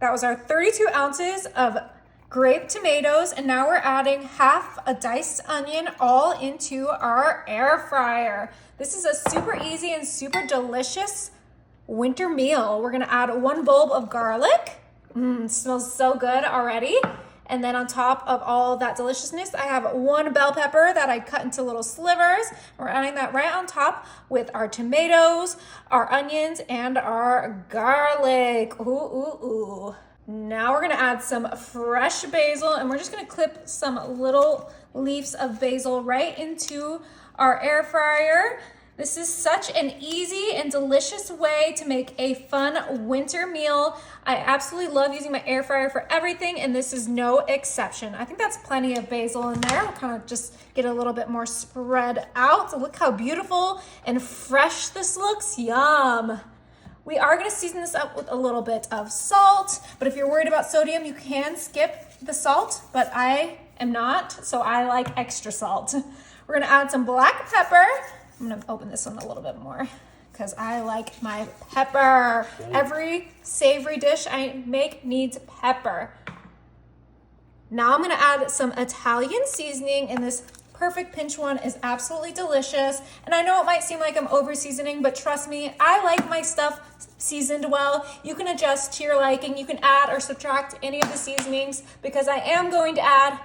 That was our 32 ounces of grape tomatoes, and now we're adding half a diced onion all into our air fryer. This is a super easy and super delicious winter meal. We're gonna add 1 bulb of garlic. Smells so good already. And then on top of all that deliciousness, I have 1 bell pepper that I cut into little slivers. We're adding that right on top with our tomatoes, our onions, and our garlic. Ooh, ooh, ooh. Now we're gonna add some fresh basil, and we're just gonna clip some little leaves of basil right into our air fryer. This is such an easy and delicious way to make a fun winter meal. I absolutely love using my air fryer for everything, and this is no exception. I think that's plenty of basil in there. We'll kind of just get a little bit more spread out. So look how beautiful and fresh this looks. Yum. We are gonna season this up with a little bit of salt, but if you're worried about sodium, you can skip the salt, but I am not, so I like extra salt. We're gonna add some black pepper. I'm gonna open this one a little bit more because I like my pepper. Every savory dish I make needs pepper. Now I'm gonna add some Italian seasoning, and this perfect pinch one is absolutely delicious. And I know it might seem like I'm over seasoning, but trust me, I like my stuff seasoned well. You can adjust to your liking. You can add or subtract any of the seasonings because I am going to add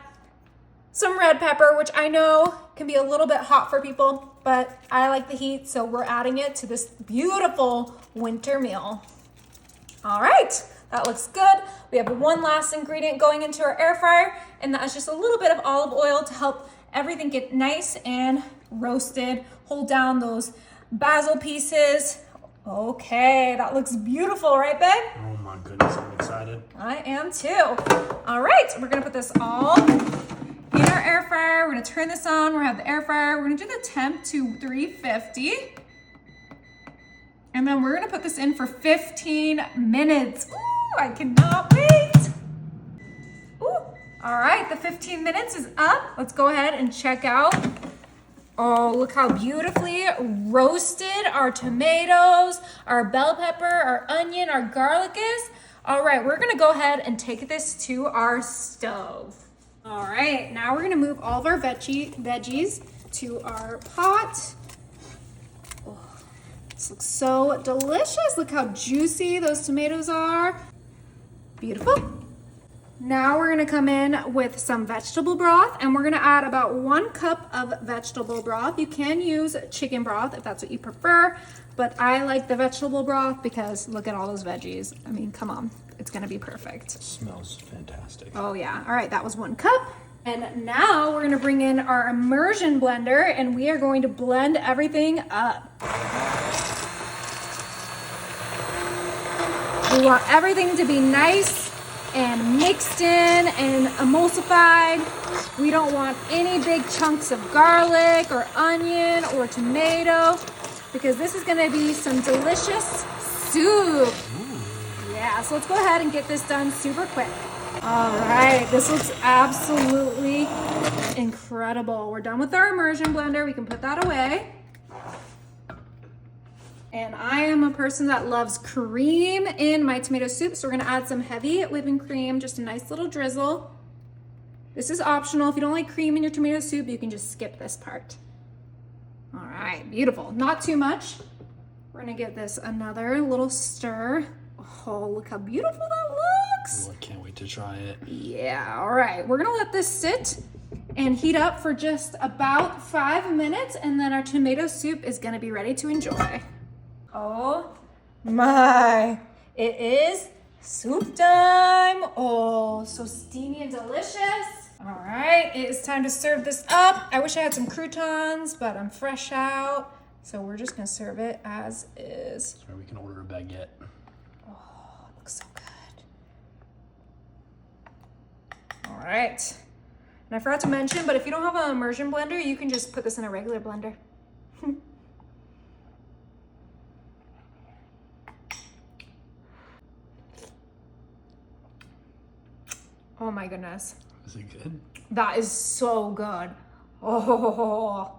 some red pepper, which I know can be a little bit hot for people, but I like the heat, so we're adding it to this beautiful winter meal. All right, that looks good. We have one last ingredient going into our air fryer, and that is just a little bit of olive oil to help everything get nice and roasted. Hold down those basil pieces. Okay, that looks beautiful, right, babe? Oh my goodness, I'm excited. I am too. All right, we're gonna put this all in our air fryer. We're gonna turn this on. We're gonna have the air fryer. We're gonna do the temp to 350. And then we're gonna put this in for 15 minutes. Ooh, I cannot wait. Ooh, all right, the 15 minutes is up. Let's go ahead and check out. Oh, look how beautifully roasted our tomatoes, our bell pepper, our onion, our garlic is. All right, we're gonna go ahead and take this to our stove. All right, now we're gonna move all of our veggies to our pot. Oh, this looks so delicious. Look how juicy those tomatoes are. Beautiful. Now we're gonna come in with some vegetable broth, and we're gonna add about 1 cup of vegetable broth. You can use chicken broth if that's what you prefer, but I like the vegetable broth because look at all those veggies. I mean, come on, it's gonna be perfect. It smells fantastic. Oh yeah, all right, that was 1 cup. And now we're gonna bring in our immersion blender, and we are going to blend everything up. We want everything to be nice and mixed in and emulsified. We don't want any big chunks of garlic or onion or tomato because this is gonna be some delicious soup. Yeah, so let's go ahead and get this done super quick. All right, this looks absolutely incredible. We're done with our immersion blender. We can put that away. And I am a person that loves cream in my tomato soup, so we're gonna add some heavy whipping cream, just a nice little drizzle. This is optional. If you don't like cream in your tomato soup, you can just skip this part. All right, beautiful. Not too much. We're gonna give this another little stir. Oh, look how beautiful that looks. Oh, I can't wait to try it. Yeah, all right. We're gonna let this sit and heat up for just about 5 minutes, and then our tomato soup is gonna be ready to enjoy. Oh my, it is soup time. Oh, so steamy and delicious. All right, it is time to serve this up. I wish I had some croutons, but I'm fresh out. So we're just gonna serve it as is. Sorry, we can order a baguette. Oh, it looks so good. All right. And I forgot to mention, but if you don't have an immersion blender, you can just put this in a regular blender. Oh my goodness. Is it good? That is so good. Oh.